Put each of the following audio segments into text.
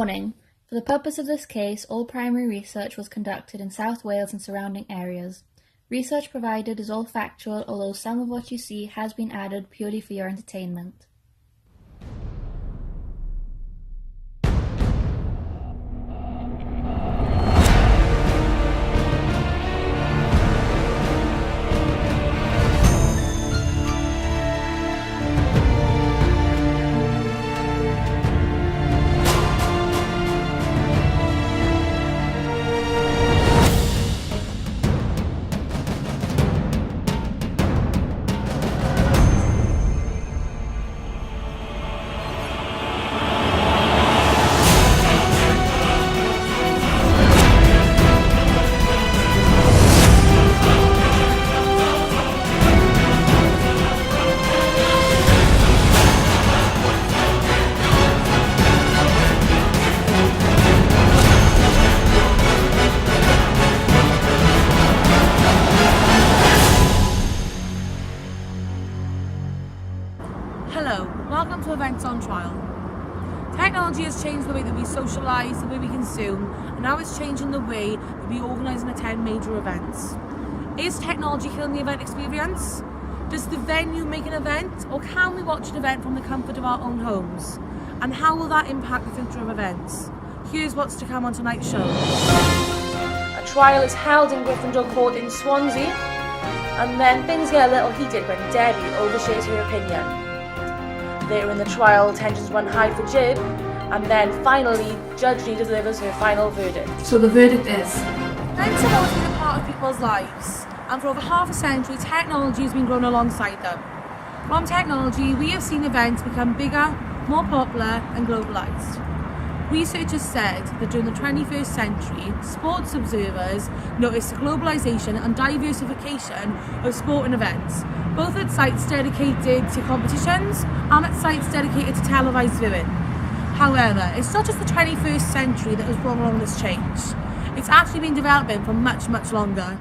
Warning: for the purpose of this case, all primary research was conducted in South Wales and surrounding areas. Research provided is all factual, although some of what you see has been added purely for your entertainment. Hello, welcome to Events on Trial. Technology has changed the way that we socialise, the way we consume, and now it's changing the way that we organise and attend major events. Is technology killing the event experience? Does the venue make an event, or can we watch an event from the comfort of our own homes? And how will that impact the future of events? Here's what's to come on tonight's show. A trial is held in Gryffindor Court in Swansea, and then things get a little heated when Debbie overshares her opinion. Later in the trial, tensions run high for Jib, and then finally, Judge Rita delivers her final verdict. So the verdict is? Events have always been a part of people's lives, and for over half a century, technology has been grown alongside them. From technology, we have seen events become bigger, more popular, and globalised. Researchers said that during the 21st century, sports observers noticed the globalisation and diversification of sporting events, both at sites dedicated to competitions and at sites dedicated to televised viewing. However, it's not just the 21st century that has brought along this change. It's actually been developing for much, much longer.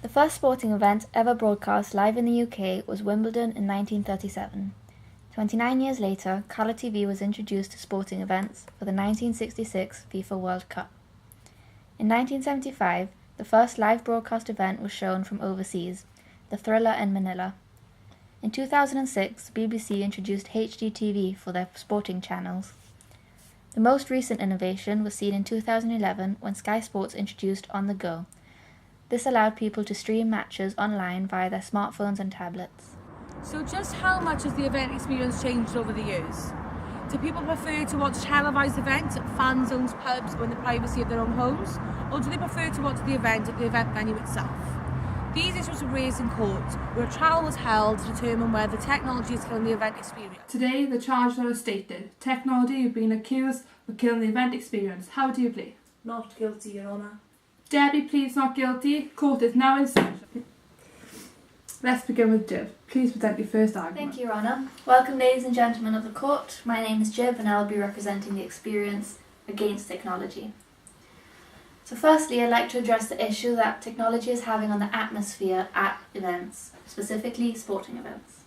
The first sporting event ever broadcast live in the UK was Wimbledon in 1937. 29 years later, colour TV was introduced to sporting events for the 1966 FIFA World Cup. In 1975, the first live broadcast event was shown from overseas, the Thriller in Manila. In 2006, BBC introduced HDTV for their sporting channels. The most recent innovation was seen in 2011 when Sky Sports introduced On The Go. This allowed people to stream matches online via their smartphones and tablets. So just how much has the event experience changed over the years? Do people prefer to watch televised events at fan zones, pubs, or in the privacy of their own homes? Or do they prefer to watch the event at the event venue itself? These issues were raised in court, where a trial was held to determine whether technology is killing the event experience. Today, the charges are stated. Technology, you've been accused of killing the event experience. How do you plead? Not guilty, Your Honour. Debbie pleads not guilty. Court is now in session. Let's begin with Jib. Please present your first argument. Thank you, Your Honour. Welcome, ladies and gentlemen of the court. My name is Jib and I'll be representing the experience against technology. So firstly, I'd like to address the issue that technology is having on the atmosphere at events, specifically sporting events.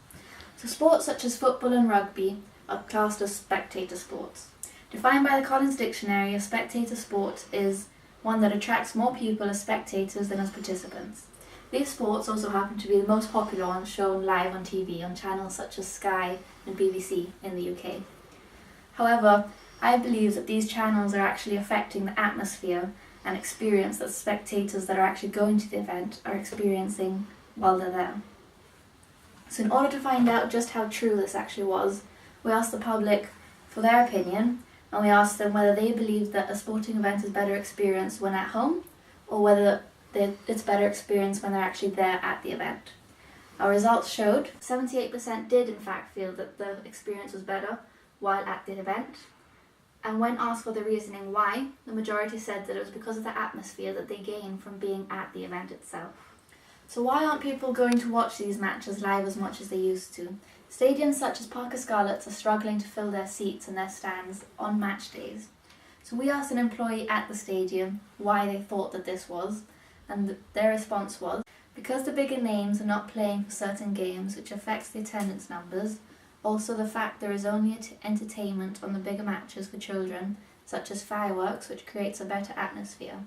So sports such as football and rugby are classed as spectator sports. Defined by the Collins Dictionary, a spectator sport is one that attracts more people as spectators than as participants. These sports also happen to be the most popular ones shown live on TV on channels such as Sky and BBC in the UK. However, I believe that these channels are actually affecting the atmosphere and experience that spectators that are actually going to the event are experiencing while they're there. So in order to find out just how true this actually was, we asked the public for their opinion, and we asked them whether they believed that a sporting event is better experienced when at home, or whether it's better experienced when they're actually there at the event. Our results showed 78% did in fact feel that the experience was better while at the event, and when asked for the reasoning why, the majority said that it was because of the atmosphere that they gain from being at the event itself. So why aren't people going to watch these matches live as much as they used to? Stadiums such as Parker Scarlets are struggling to fill their seats and their stands on match days. So we asked an employee at the stadium why they thought that this was, and their response was, because the bigger names are not playing for certain games which affects the attendance numbers, Also the fact there is only entertainment on the bigger matches for children, such as fireworks, which creates a better atmosphere.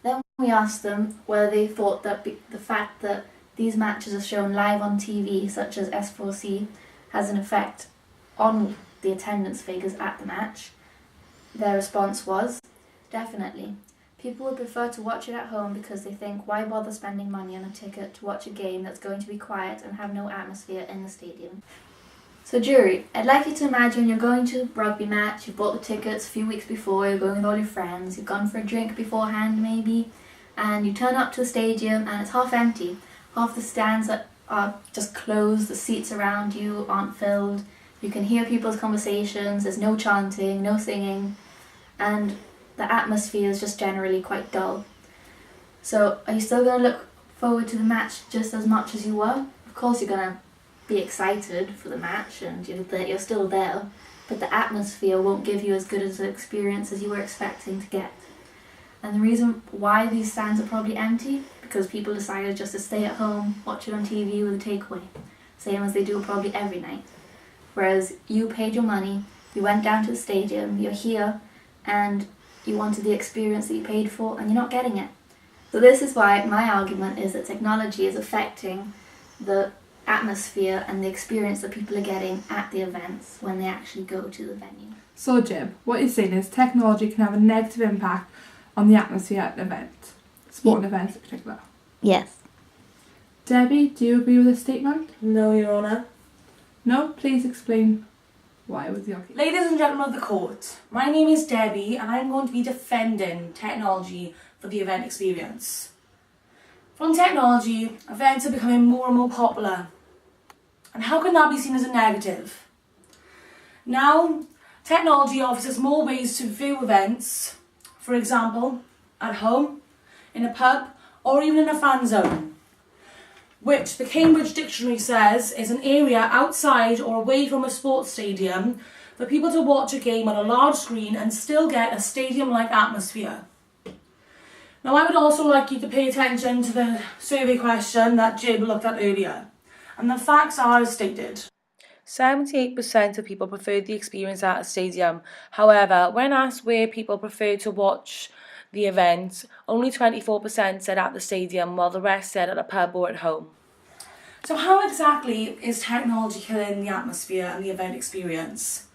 Then we asked them whether they thought that the fact that these matches are shown live on TV, such as S4C, has an effect on the attendance figures at the match. Their response was, definitely. People would prefer to watch it at home because they think, why bother spending money on a ticket to watch a game that's going to be quiet and have no atmosphere in the stadium? So jury, I'd like you to imagine you're going to a rugby match, you've bought the tickets a few weeks before, you're going with all your friends, you've gone for a drink beforehand maybe, and you turn up to the stadium and it's half empty. Half the stands are just closed, the seats around you aren't filled, you can hear people's conversations, there's no chanting, no singing, and the atmosphere is just generally quite dull. So are you still going to look forward to the match just as much as you were? Of course you're going to be excited for the match and you're still there, but the atmosphere won't give you as good as an experience as you were expecting to get. And the reason why these stands are probably empty, because people decided just to stay at home, watch it on TV with a takeaway, same as they do probably every night. Whereas you paid your money, you went down to the stadium, you're here, and you wanted the experience that you paid for, and you're not getting it. So this is why my argument is that technology is affecting the atmosphere and the experience that people are getting at the events when they actually go to the venue. So Jib, what you're saying is technology can have a negative impact on the atmosphere at an event, sporting events in particular. Yes. Debbie, do you agree with this statement? No, Your Honour. No? Please explain why with the argument. Ladies and gentlemen of the court, my name is Debbie and I'm going to be defending technology for the event experience. From technology, events are becoming more and more popular. And how can that be seen as a negative? Now, technology offers us more ways to view events, for example, at home, in a pub, or even in a fan zone, which the Cambridge Dictionary says is an area outside or away from a sports stadium for people to watch a game on a large screen and still get a stadium-like atmosphere. Now, I would also like you to pay attention to the survey question that Jib looked at earlier. And the facts are as stated. 78% of people preferred the experience at a stadium. However, when asked where people preferred to watch the event, only 24% said at the stadium, while the rest said at a pub or at home. So how exactly is technology killing the atmosphere and the event experience?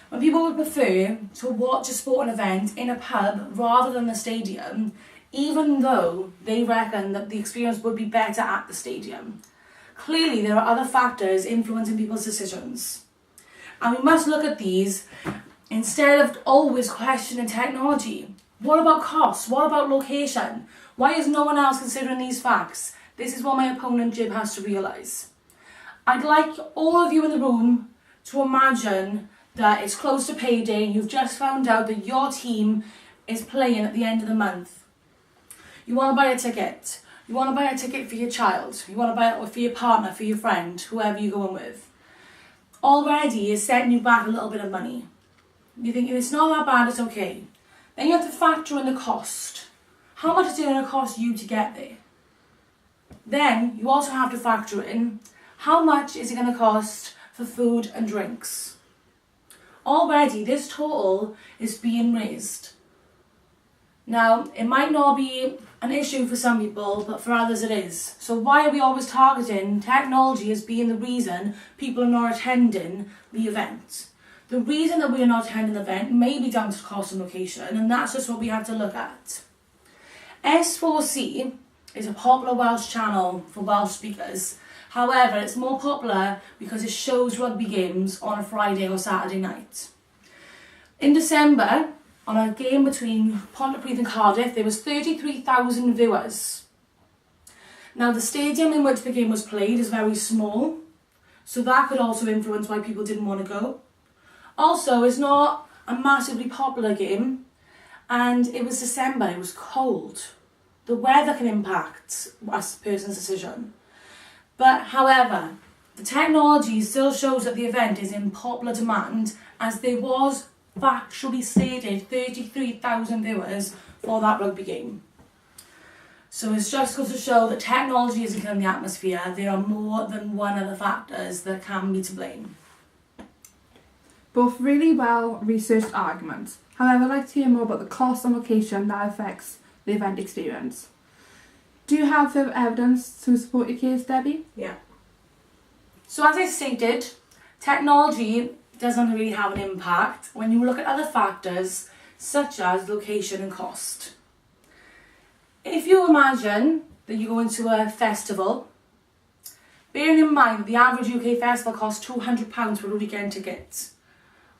When people would prefer to watch a sporting event in a pub rather than the stadium, even though they reckon that the experience would be better at the stadium. Clearly, there are other factors influencing people's decisions. And we must look at these instead of always questioning technology. What about cost? What about location? Why is no one else considering these facts? This is what my opponent Jib has to realise. I'd like all of you in the room to imagine that it's close to payday and you've just found out that your team is playing at the end of the month. You want to buy a ticket. You want to buy a ticket for your child. You want to buy it for your partner, for your friend, whoever you're going with. Already is setting you back a little bit of money. You think if it's not that bad, it's okay. Then you have to factor in the cost. How much is it going to cost you to get there? Then you also have to factor in how much is it going to cost for food and drinks. Already this total is being raised. Now, it might not be an issue for some people, but for others it is. So why are we always targeting technology as being the reason people are not attending the event? The reason that we are not attending the event may be down to cost and location, and that's just what we have to look at. S4C is a popular Welsh channel for Welsh speakers. However, it's more popular because it shows rugby games on a Friday or Saturday night. In December, on a game between Pontypridd and Cardiff, there was 33,000 viewers. Now, the stadium in which the game was played is very small, so that could also influence why people didn't want to go. Also, it's not a massively popular game, and it was December, it was cold. The weather can impact a person's decision. But, however, the technology still shows that the event is in popular demand, as there was factually stated 33,000 viewers for that rugby game. So it's just goes to show that technology isn't killing the atmosphere. There are more than one other factors that can be to blame. Both really well researched arguments. However, I'd like to hear more about the cost and location that affects the event experience. Do you have further evidence to support your case, Debbie? Yeah. So as I stated, technology doesn't really have an impact when you look at other factors such as location and cost. If you imagine that you go into a festival, bearing in mind that the average UK festival costs £200 for a weekend ticket.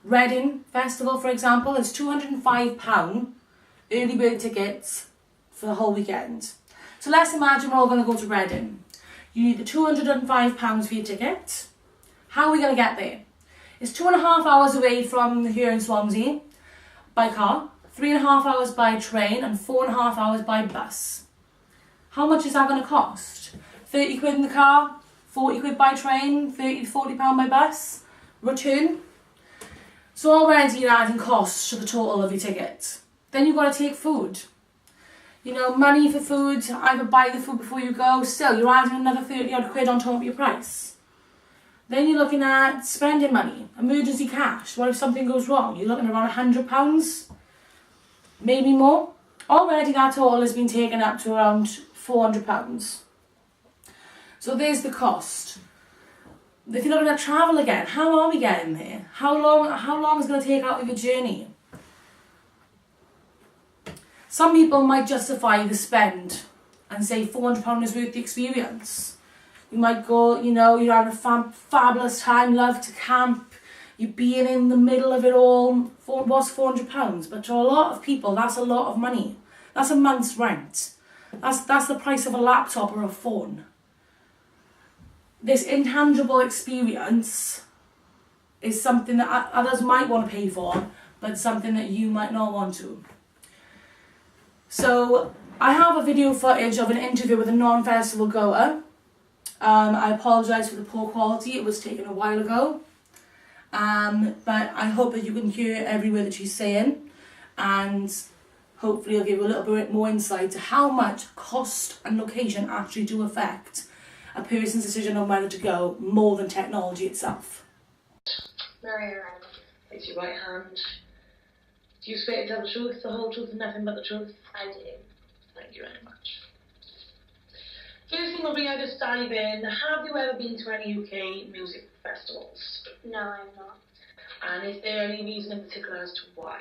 Reading Festival, for example, is £205 early bird tickets for the whole weekend. So let's imagine we're all going to go to Reading. You need the £205 for your ticket. How are we going to get there? It's 2.5 hours away from here in Swansea by car, 3.5 hours by train and 4.5 hours by bus. How much is that going to cost? 30 quid in the car, 40 quid by train, 30 to 40 pound by bus, return. So already you're adding costs to the total of your ticket. Then you've got to take food. You know, money for food, either buy the food before you go, still you're adding another 30 odd quid on top of your price. Then you're looking at spending money, emergency cash. What if something goes wrong? You're looking around £100, maybe more. Already that total has been taken up to around £400. So there's the cost. If you're looking at travel again, how are we getting there? How long is it going to take out of your journey? Some people might justify the spend and say £400 is worth the experience. You might go, you know, you're having a fabulous time, love to camp, you're being in the middle of it all. What's £400? But to a lot of people, that's a lot of money. That's a month's rent. That's the price of a laptop or a phone. This intangible experience is something that others might want to pay for, but something that you might not want to. So I have a video footage of an interview with a non-festival goer. I apologise for the poor quality, it was taken a while ago. But I hope that you can hear every word that she's saying, and hopefully it'll give you a little bit more insight to how much cost and location actually do affect a person's decision on whether to go more than technology itself. Maria, it's your right hand. Do you swear to tell the truth, the whole truth, and nothing but the truth? I do. Thank you very much. First thing will be I just dive in. Have you ever been to any UK music festivals? No, I'm not. And is there any reason in particular as to why?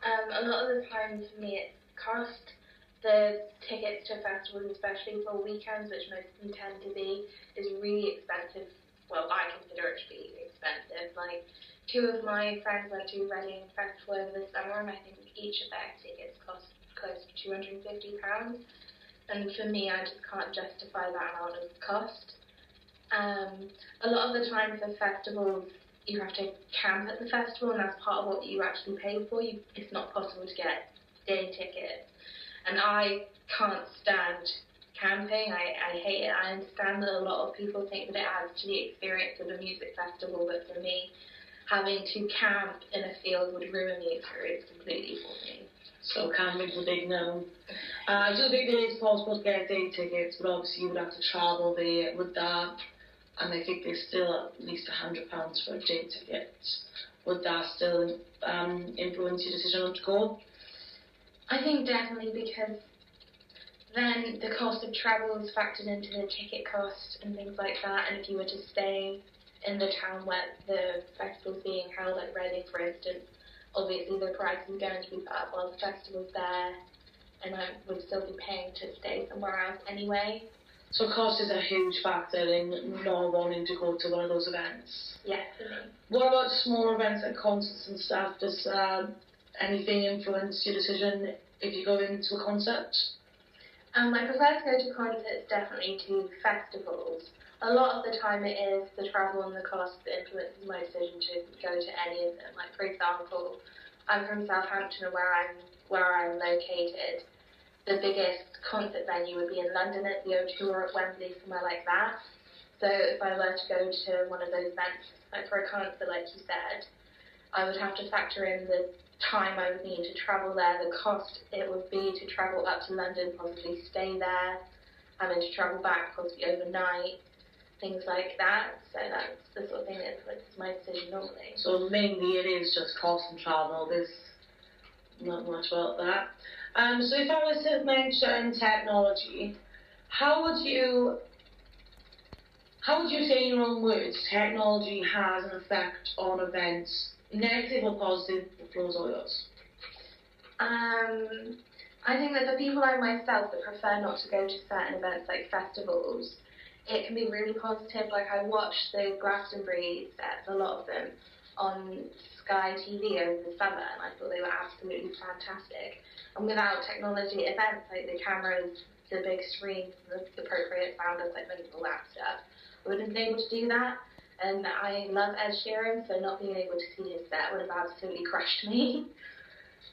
A lot of the time for me it's cost. The tickets to festivals, especially for weekends, which most of them tend to be, is really expensive. Well, I consider it to be expensive. Like, 2 of my friends went to Reading Festival over the summer, and I think each of their tickets cost close to £250. And for me, I just can't justify that amount of cost. A lot of the time for festivals, you have to camp at the festival, and that's part of what you actually pay for. It's not possible to get day tickets. And I can't stand camping. I hate it. I understand that a lot of people think that it adds to the experience of a music festival, but for me, having to camp in a field would ruin the experience completely for me. So camping's a big no. I do think it is possible to get day tickets, but obviously you would have to travel there with that. And I think there's still at least £100 for a day ticket. Would that still influence your decision on to go? I think definitely, because then the cost of travel is factored into the ticket cost and things like that. And if you were to stay in the town where the festival's being held, like Reading, for instance, obviously the price is going to be put up while the festival's there, and I would still be paying to stay somewhere else anyway. So cost is a huge factor in not wanting to go to one of those events. Yeah, for me. What about smaller events like concerts and stuff? Does anything influence your decision if you go into a concert? I prefer to go to concerts definitely to festivals. A lot of the time it is the travel and the cost that influences my decision to go to any of them. Like, for example, I'm from Southampton, where I'm located. The biggest concert venue would be in London at the O2 or at Wembley, somewhere like that. So if I were to go to one of those events, like for a concert like you said, I would have to factor in the time I would need to travel there, the cost it would be to travel up to London, possibly stay there, having to travel back possibly overnight. things like that. So that's the sort of thing that influences my decision normally. So mainly it is just cost and travel. There's not much about that. So if I was to mention technology, how would you say in your own words technology has an effect on events, negative or positive, pros or yours? I think that the people like myself that prefer not to go to certain events like festivals, it can be really positive. Like I watched the Glastonbury sets, a lot of them, on Sky TV over the summer, and I thought they were absolutely fantastic. And without technology, events like the cameras, the big screens, the appropriate sound equipment, all that stuff, I wouldn't have been able to do that. And I love Ed Sheeran, so not being able to see his set would have absolutely crushed me.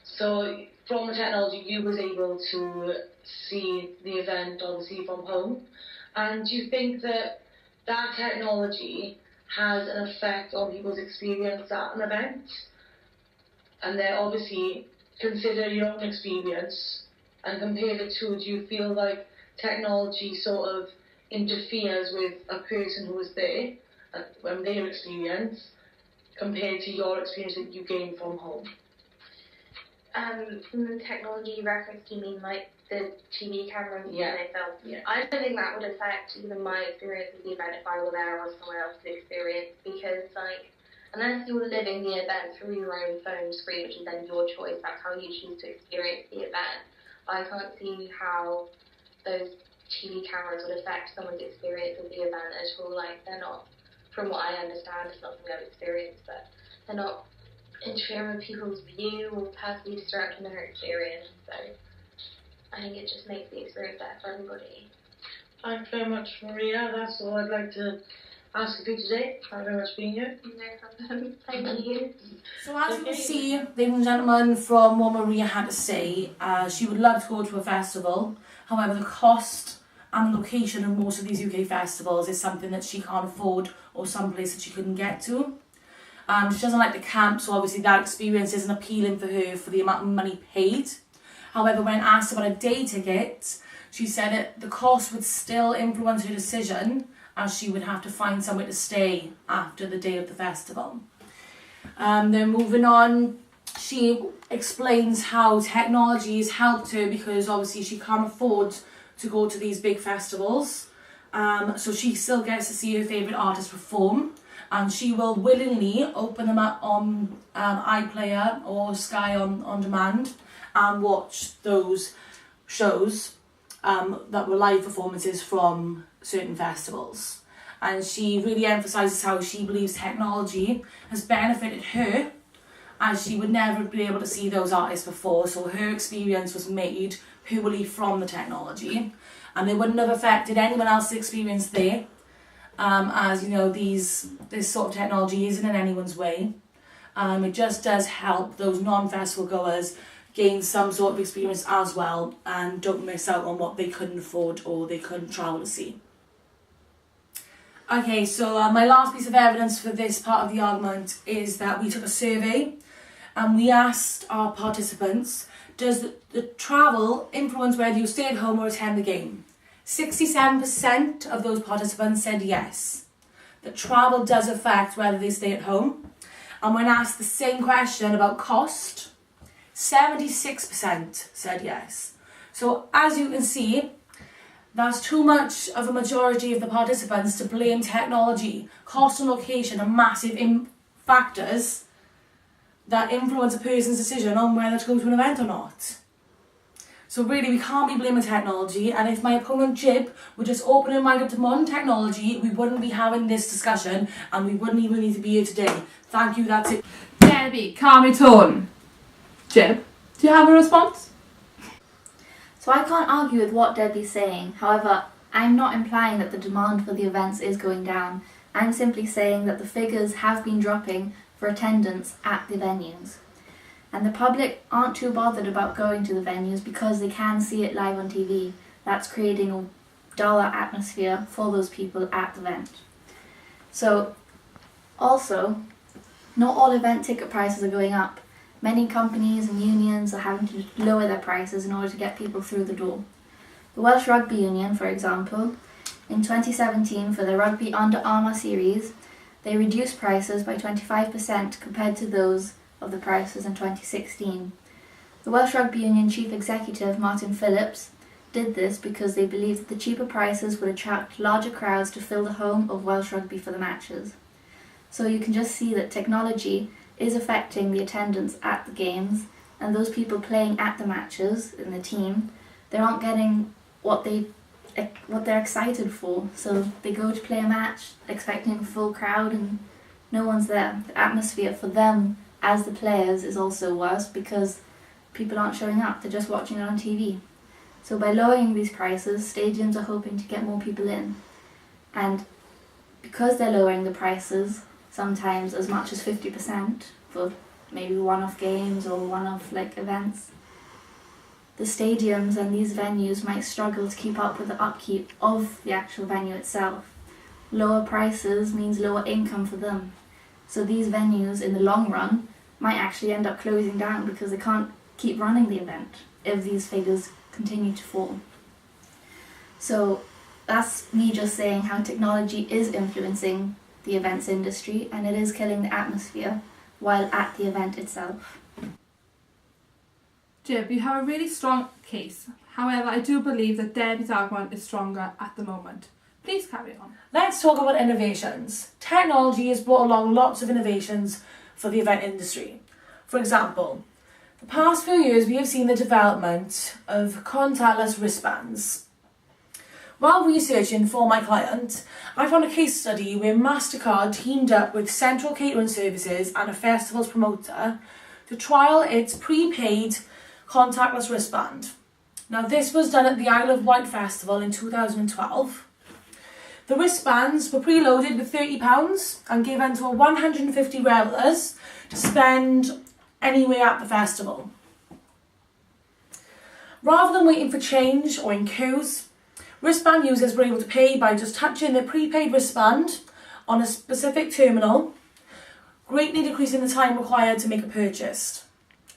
So from the technology, you was able to see the event obviously from home. And do you think that that technology has an effect on people's experience at an event? And then obviously consider your own experience and compare the two. Do you feel like technology sort of interferes with a person who was there and their experience compared to your experience that you gained from home? From the technology reference, do you mean like the TV cameras and Yeah. they film? Yeah. I don't think that would affect even my experience of the event if I were there or someone else's experience, because like unless you're living the event through your own phone screen, which is then your choice, that's how you choose to experience the event, I can't see how those TV cameras would affect someone's experience of the event at all. Like they're not, from what I understand, it's not something I've experienced, but they're not interfering with people's view or personally disrupting their experience. So I think it just makes the experience better for everybody. Thanks very much, Maria. That's all I'd like to ask of you today. Thank you very much for being here. No problem. Thank you. So as you can see, ladies and gentlemen, from what Maria had to say, she would love to go to a festival. However, the cost and the location of most of these UK festivals is something that she can't afford, or some place that she couldn't get to. She doesn't like to camp, so obviously that experience isn't appealing for her for the amount of money paid. However, when asked about a day ticket, she said that the cost would still influence her decision, as she would have to find somewhere to stay after the day of the festival. Then moving on, she explains how technology has helped her because obviously she can't afford to go to these big festivals. So she still gets to see her favourite artists perform, and she will willingly open them up on iPlayer or Sky on demand and watch those shows that were live performances from certain festivals. And she really emphasises how she believes technology has benefited her, as she would never be able to see those artists before, so her experience was made purely from the technology, and it wouldn't have affected anyone else's experience there, as you know, this sort of technology isn't in anyone's way. It just does help those non-festival goers gain some sort of experience as well, and don't miss out on what they couldn't afford or they couldn't travel to see. Okay, so my last piece of evidence for this part of the argument is that we took a survey and we asked our participants, does the travel influence whether you stay at home or attend the game? 67% of those participants said yes, that travel does affect whether they stay at home. And when asked the same question about cost, 76% said yes. So as you can see, that's too much of a majority of the participants to blame technology. Cost and location are massive factors that influence a person's decision on whether to go to an event or not. So really, we can't be blaming technology, and if my opponent Jib would just open her mind up to modern technology, we wouldn't be having this discussion, and we wouldn't even need to be here today. Thank you, that's it. Debbie, calm your tone. Jib, do you have a response? So I can't argue with what Debbie's saying. However, I'm not implying that the demand for the events is going down. I'm simply saying that the figures have been dropping for attendance at the venues. And the public aren't too bothered about going to the venues because they can see it live on TV. That's creating a duller atmosphere for those people at the event. So, also, not all event ticket prices are going up. Many companies and unions are having to lower their prices in order to get people through the door. The Welsh Rugby Union, for example, In 2017, for the Rugby Under Armour series, they reduced prices by 25% compared to those of the prices in 2016. The Welsh Rugby Union Chief Executive, Martin Phillips, did this because they believed that the cheaper prices would attract larger crowds to fill the home of Welsh Rugby for the matches. So you can just see that technology is affecting the attendance at the games, and those people playing at the matches in the team, they aren't getting what they're excited for. So they go to play a match expecting a full crowd and no one's there. The atmosphere for them as the players is also worse because people aren't showing up, they're just watching it on TV. So by lowering these prices, stadiums are hoping to get more people in. And because they're lowering the prices, sometimes as much as 50% for maybe one-off games or one-off events, the stadiums and these venues might struggle to keep up with the upkeep of the actual venue itself. Lower prices means lower income for them. So these venues in the long run might actually end up closing down because they can't keep running the event if these figures continue to fall. So that's me just saying how technology is influencing the events industry, and it is killing the atmosphere while at the event itself. Jib, you have a really strong case. However, I do believe that Debbie's argument is stronger at the moment. Please carry on. Let's talk about innovations. Technology has brought along lots of innovations for the event industry. For example, the past few years we have seen the development of contactless wristbands. While researching for my client, I found a case study where MasterCard teamed up with Central Catering Services and a festival's promoter to trial its prepaid contactless wristband. Now this was done at the Isle of Wight Festival in 2012. The wristbands were preloaded with £30 and given to 150 revellers to spend anywhere at the festival. Rather than waiting for change or in queues, wristband users were able to pay by just touching their prepaid wristband on a specific terminal, greatly decreasing the time required to make a purchase.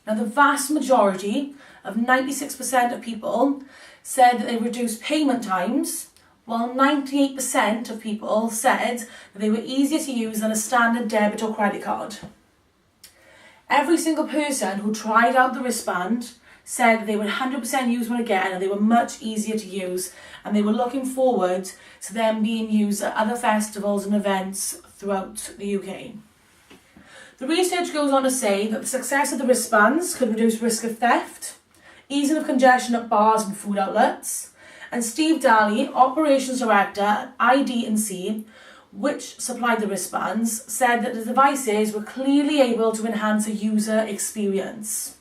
Now the vast majority of 96% of people said that they reduced payment times, while 98% of people said that they were easier to use than a standard debit or credit card. Every single person who tried out the wristband said that they would 100% use one again and they were much easier to use, and they were looking forward to them being used at other festivals and events throughout the UK. The research goes on to say that the success of the wristbands could reduce risk of theft, easing of congestion at bars and food outlets, and Steve Daly, Operations Director at ID&C, which supplied the wristbands, said that the devices were clearly able to enhance a user experience.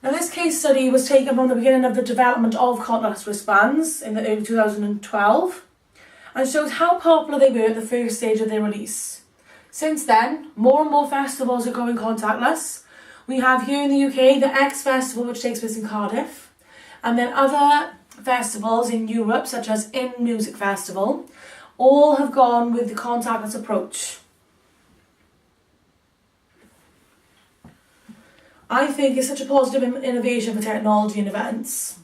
Now this case study was taken from the beginning of the development of contactless wristbands in the early 2012 and shows how popular they were at the first stage of their release. Since then, more and more festivals are going contactless. We have here in the UK the X Festival, which takes place in Cardiff, and then other festivals in Europe, such as In Music Festival, all have gone with the contactless approach. I think it's such a positive innovation for technology and events,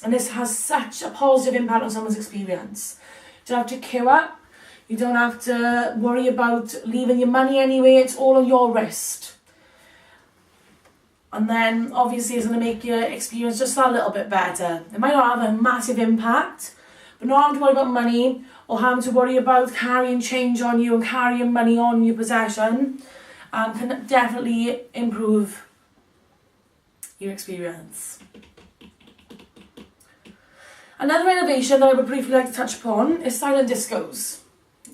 and this has such a positive impact on someone's experience. You don't have to queue up, you don't have to worry about leaving your money anywhere, it's all on your wrist. And then obviously it's going to make your experience just a little bit better. It might not have a massive impact, but not having to worry about money or having to worry about carrying change on you and carrying money on your possession can definitely improve your experience. Another innovation that I would briefly like to touch upon is silent discos.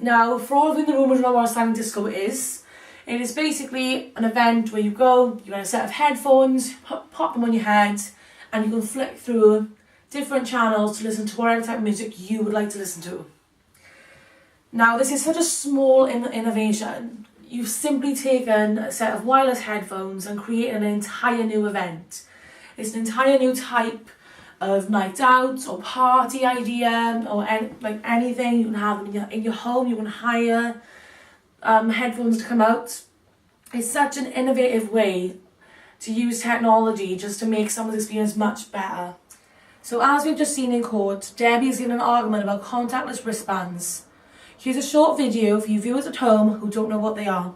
Now, for all of you in the room who don't know what a silent disco is, it is basically an event where you go, you get a set of headphones, pop them on your head, and you can flick through different channels to listen to whatever type of music you would like to listen to. Now, this is such a small innovation. You've simply taken a set of wireless headphones and created an entire new event. It's an entire new type of night out or party idea or anything. You can have them in your home, you can hire headphones to come out. It's such an innovative way to use technology just to make someone's experience much better. So as we've just seen in court, Debbie is giving an argument about contactless wristbands. Here's a short video for you viewers at home who don't know what they are.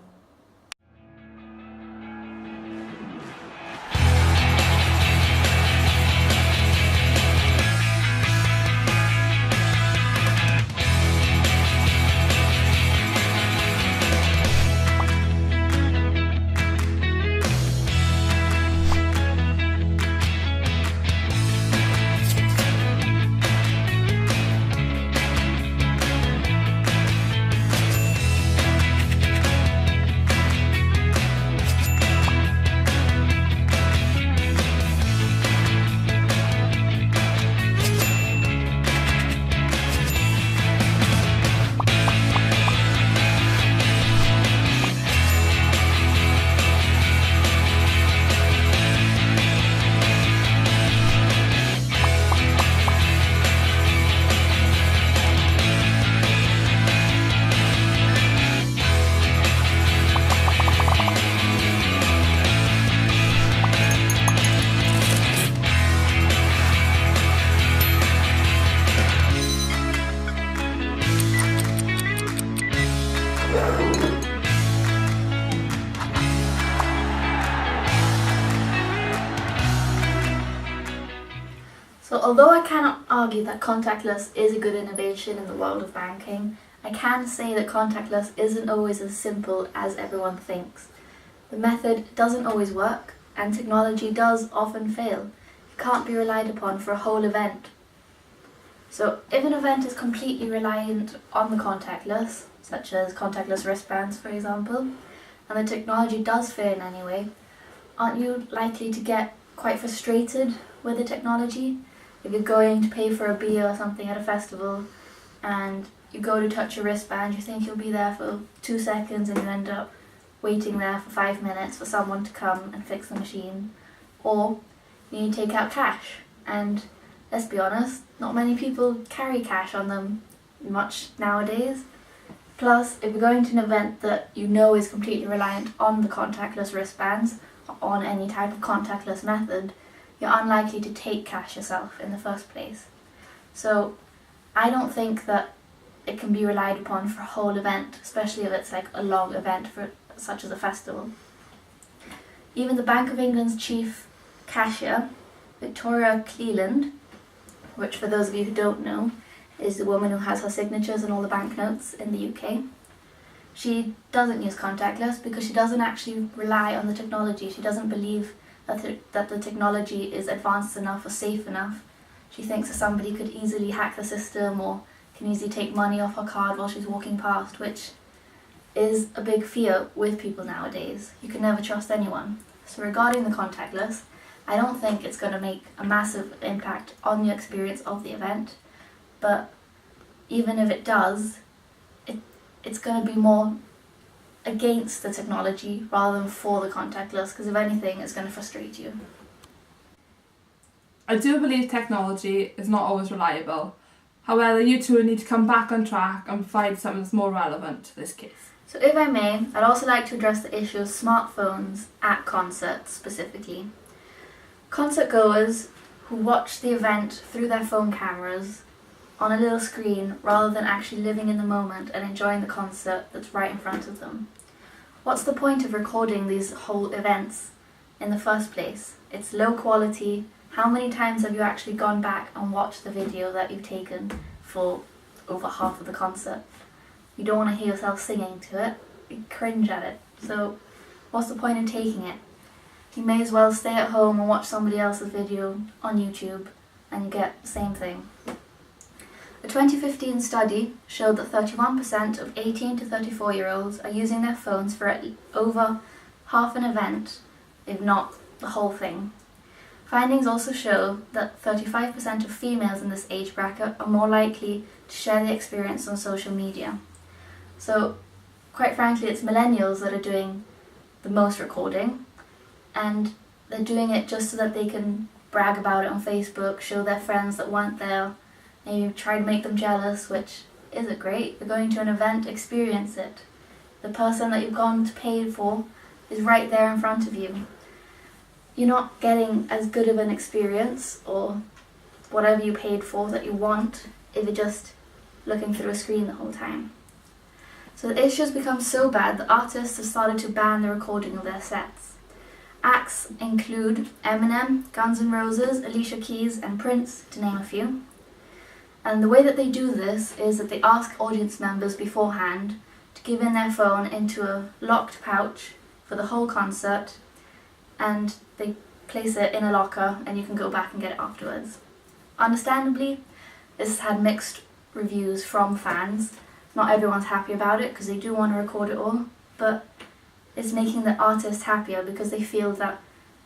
So although I cannot argue that contactless is a good innovation in the world of banking, I can say that contactless isn't always as simple as everyone thinks. The method doesn't always work, and technology does often fail. It can't be relied upon for a whole event. So if an event is completely reliant on the contactless, such as contactless wristbands for example, and the technology does fail in any way, aren't you likely to get quite frustrated with the technology? If you're going to pay for a beer or something at a festival and you go to touch your wristband, you think you'll be there for 2 seconds and you end up waiting there for 5 minutes for someone to come and fix the machine. Or you take out cash, and let's be honest, not many people carry cash on them much nowadays. Plus, if you're going to an event that you know is completely reliant on the contactless wristbands, on any type of contactless method, you're unlikely to take cash yourself in the first place. So I don't think that it can be relied upon for a whole event, especially if it's like a long event such as a festival. Even the Bank of England's chief cashier, Victoria Cleland, which for those of you who don't know, is the woman who has her signatures on all the banknotes in the UK. She doesn't use contactless because she doesn't actually rely on the technology. She doesn't believe that the technology is advanced enough or safe enough. She thinks that somebody could easily hack the system or can easily take money off her card while she's walking past, which is a big fear with people nowadays. You can never trust anyone. So regarding the contactless, I don't think it's going to make a massive impact on the experience of the event, but even if it does, it's going to be more against the technology rather than for the contactless, because if anything, it's going to frustrate you. I do believe technology is not always reliable. However, you two need to come back on track and provide something that's more relevant to this case. So if I may, I'd also like to address the issue of smartphones at concerts specifically. Concert goers who watch the event through their phone cameras on a little screen rather than actually living in the moment and enjoying the concert that's right in front of them. What's the point of recording these whole events in the first place? It's low quality. How many times have you actually gone back and watched the video that you've taken for over half of the concert? You don't want to hear yourself singing to it. You cringe at it. So what's the point in taking it? You may as well stay at home and watch somebody else's video on YouTube and you get the same thing. A 2015 study showed that 31% of 18 to 34-year-olds are using their phones for over half an event, if not the whole thing. Findings also show that 35% of females in this age bracket are more likely to share the experience on social media. So, quite frankly, it's millennials that are doing the most recording, and they're doing it just so that they can brag about it on Facebook, show their friends that weren't there, maybe try to make them jealous, which isn't great. You're going to an event, experience it. The person that you've gone to pay for is right there in front of you. You're not getting as good of an experience or whatever you paid for that you want if you're just looking through a screen the whole time. So the issues become so bad that artists have started to ban the recording of their sets. Acts include Eminem, Guns N' Roses, Alicia Keys and Prince, to name a few. And the way that they do this is that they ask audience members beforehand to give in their phone into a locked pouch for the whole concert, and they place it in a locker and you can go back and get it afterwards. Understandably, this has had mixed reviews from fans. Not everyone's happy about it because they do want to record it all, but it's making the artist happier because they feel that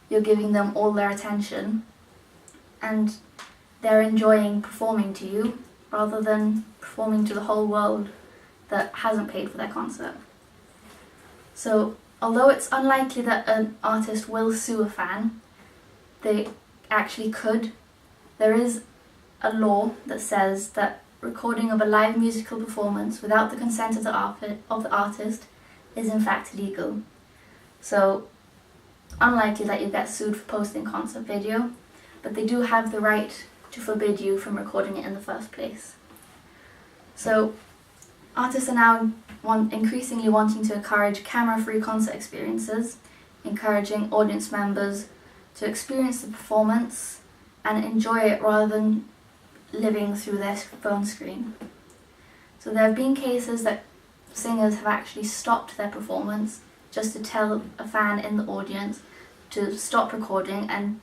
you're giving them all their attention and they're enjoying performing to you rather than performing to the whole world that hasn't paid for their concert. So, although it's unlikely that an artist will sue a fan, they actually could. There is a law that says that recording of a live musical performance without the consent of the artist is in fact illegal. So, unlikely that you get sued for posting concert video, but they do have the right to forbid you from recording it in the first place. So, artists are now increasingly wanting to encourage camera-free concert experiences, encouraging audience members to experience the performance and enjoy it rather than living through their phone screen. So there have been cases that singers have actually stopped their performance just to tell a fan in the audience to stop recording and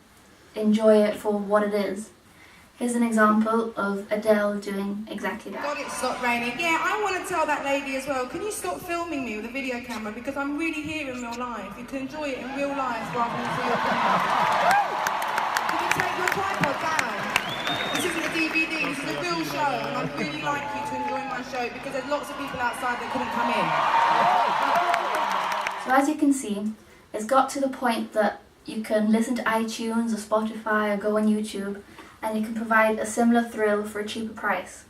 enjoy it for what it is. Here's an example of Adele doing exactly that. God, it stopped raining. Yeah, I want to tell that lady as well, can you stop filming me with a video camera, because I'm really here in real life. You can enjoy it in real life rather than through your camera. Can you take your tripod down? This isn't a DVD, this is a real show, and I'd really like you to enjoy my show because there's lots of people outside that couldn't come in. So as you can see, it's got to the point that you can listen to iTunes or Spotify or go on YouTube and you can provide a similar thrill for a cheaper price.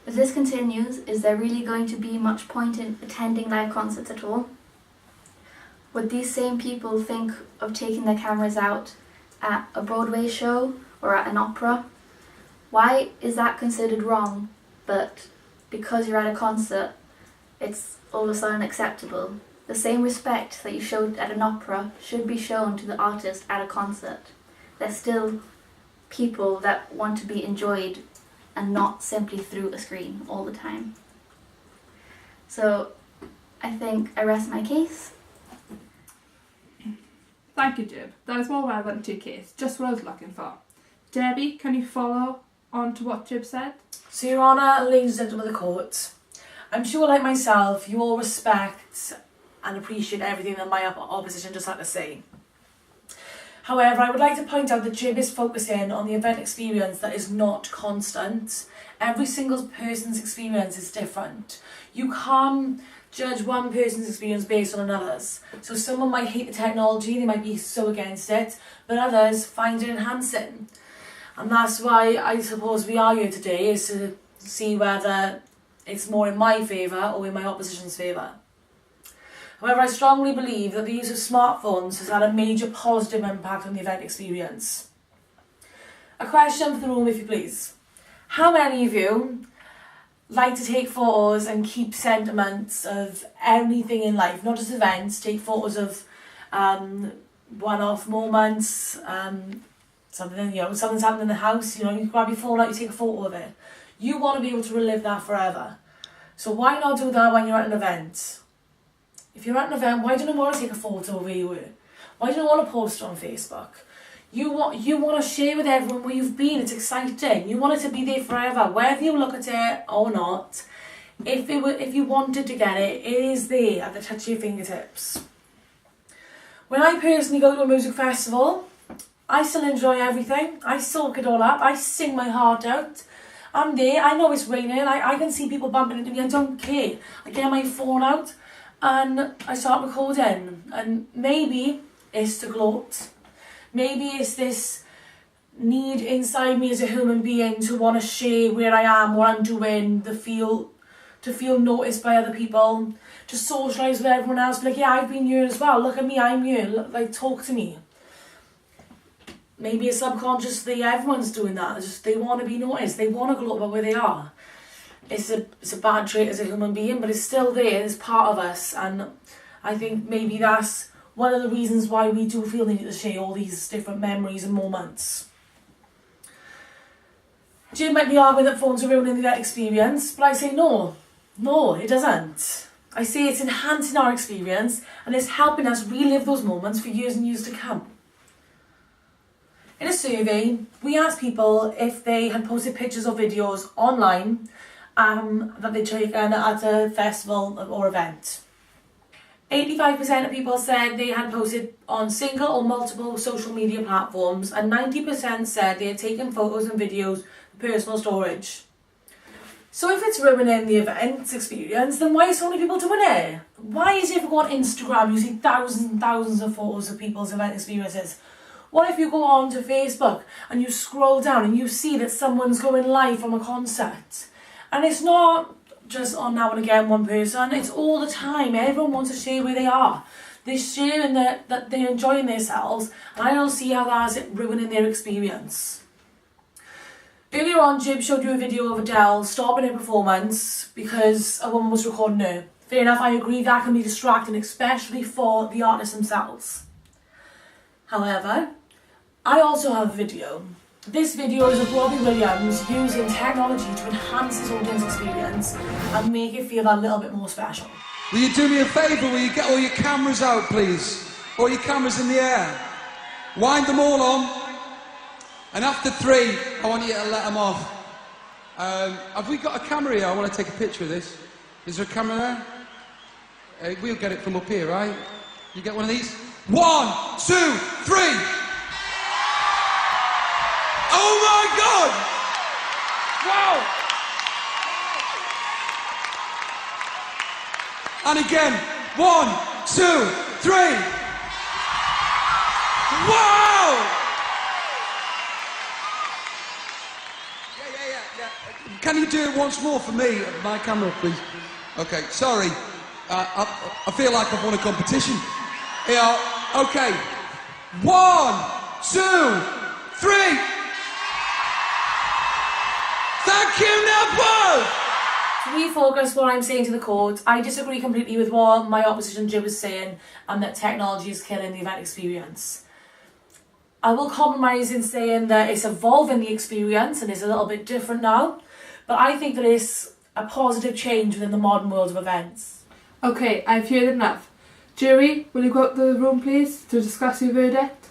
If this continues, is there really going to be much point in attending live concerts at all? Would these same people think of taking their cameras out at a Broadway show or at an opera? Why is that considered wrong, but because you're at a concert, it's all of a sudden acceptable? The same respect that you showed at an opera should be shown to the artist at a concert. They're still people that want to be enjoyed and not simply through a screen all the time. So I think I rest my case. Thank you, Jib. That is more relevant to your case, just what I was looking for. Debbie, can you follow on to what Jib said? So, Your Honour, ladies and gentlemen of the court, I'm sure, like myself, you all respect and appreciate everything that my opposition just had to say. However, I would like to point out that Jib is focusing on the event experience that is not constant. Every single person's experience is different. You can't judge one person's experience based on another's. So someone might hate the technology, they might be so against it, but others find it enhancing. And that's why I suppose we are here today, is to see whether it's more in my favour or in my opposition's favour. However, I strongly believe that the use of smartphones has had a major positive impact on the event experience. A question for the room, if you please. How many of you like to take photos and keep sentiments of anything in life, not just events, take photos of one-off moments, something's happened in the house, you grab your phone out, you take a photo of it. You want to be able to relive that forever. So why not do that when you're at an event? If you're at an event, why don't you want to take a photo of where you were? Why don't you want to post it on Facebook? You want to share with everyone where you've been. It's exciting. You want it to be there forever, whether you look at it or not. If you wanted to get it, it is there at the touch of your fingertips. When I personally go to a music festival, I still enjoy everything. I soak it all up. I sing my heart out. I'm there. I know it's raining. I can see people bumping into me. I don't care. I get my phone out and I start recording. And maybe it's to gloat. Maybe it's this need inside me as a human being to want to share where I am, what I'm doing, to feel noticed by other people, to socialise with everyone else. Be like, yeah, I've been here as well. Look at me, I'm here. Like, talk to me. maybe subconsciously everyone's doing that. Just they want to be noticed. They want to gloat about where they are. It's a bad trait as a human being, but it's still there. It's part of us, and I think maybe that's one of the reasons why we do feel the need to share all these different memories and moments. Jim might be arguing that phones are ruining that experience, but I say no, it doesn't. I say it's enhancing our experience and it's helping us relive those moments for years and years to come. In a survey, we asked people if they had posted pictures or videos online that they'd taken at a festival or event. 85% of people said they had posted on single or multiple social media platforms, and 90% said they had taken photos and videos for personal storage. So if it's ruining the event's experience, then why are so many people doing it? Why is it if you go on Instagram you see thousands and thousands of photos of people's event experiences? What if you go on to Facebook and you scroll down and you see that someone's going live from a concert? And it's not just on now and again one person, it's all the time. Everyone wants to share where they are. They're sharing that they're enjoying themselves, and I don't see how that's ruining their experience. Earlier on, Jib showed you a video of Adele stopping her performance because a woman was recording her. Fair enough, I agree that can be distracting, especially for the artists themselves. However, I also have a video. This video is of Robbie Williams using technology to enhance his audience experience and make it feel that little bit more special. Will you do me a favour? Will you get all your cameras out, please? All your cameras in the air. Wind them all on. And after 3, I want you to let them off. Have we got a camera here? I want to take a picture of this. Is there a camera there? We'll get it from up here, right? You get one of these? 1, 2, 3. Oh my God! Wow! And again, 1, 2, 3. Wow! Yeah. Can you do it once more for me? My camera, please. Okay, sorry. I feel like I've won a competition. Yeah, okay. 1, 2, 3. Thank you, Nepal! To refocus what I'm saying to the court, I disagree completely with what my opposition Jib was saying, and that technology is killing the event experience. I will compromise in saying that it's evolving the experience and it's a little bit different now, but I think that it's a positive change within the modern world of events. Okay, I've heard enough. Jury, will you go out the room please to discuss your verdict?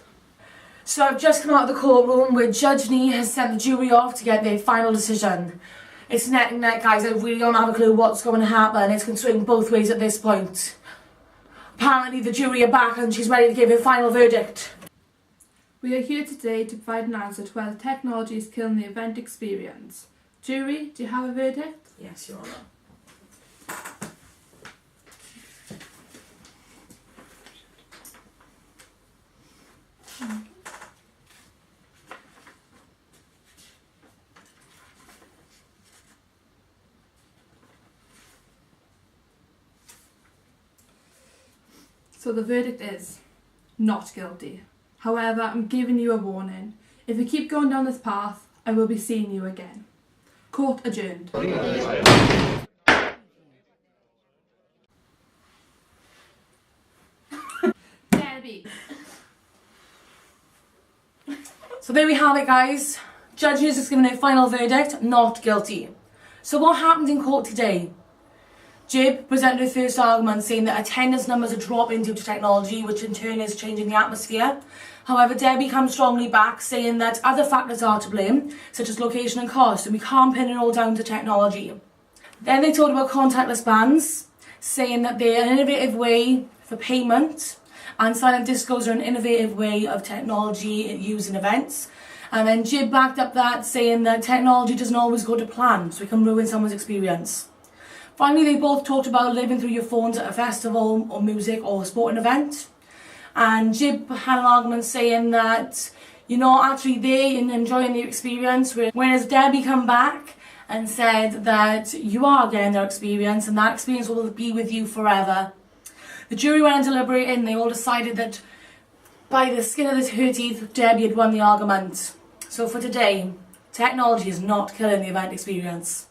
So I've just come out of the courtroom where Judge Nee has sent the jury off to get their final decision. It's neck and neck, guys. I really don't have a clue what's going to happen. It can swing both ways at this point. Apparently the jury are back and she's ready to give her final verdict. We are here today to provide an answer to whether technology is killing the event experience. Jury, do you have a verdict? Yes, Your Honour. So the verdict is not guilty. However, I'm giving you a warning. If you keep going down this path, I will be seeing you again. Court adjourned. Debbie. So there we have it, guys. Judge has just given a final verdict, not guilty. So what happened in court today? Jib presented her first argument saying that attendance numbers are dropping due to technology, which in turn is changing the atmosphere. However, Debbie comes strongly back, saying that other factors are to blame, such as location and cost, and we can't pin it all down to technology. Then they talked about contactless bans, saying that they're an innovative way for payment, and silent discos are an innovative way of technology used in events. And then Jib backed up that, saying that technology doesn't always go to plan, so it can ruin someone's experience. Finally, they both talked about living through your phones at a festival or music or a sporting event. And Jib had an argument saying that you're not actually there and enjoying the experience, whereas Debbie come back and said that you are getting their experience and that experience will be with you forever. The jury went and deliberated and they all decided that By the skin of her teeth, Debbie had won the argument. So for today, technology is not killing the event experience.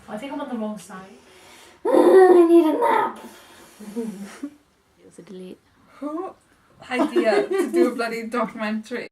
I think I'm on the wrong side. I need a nap. It was a delete. Idea to do a bloody documentary.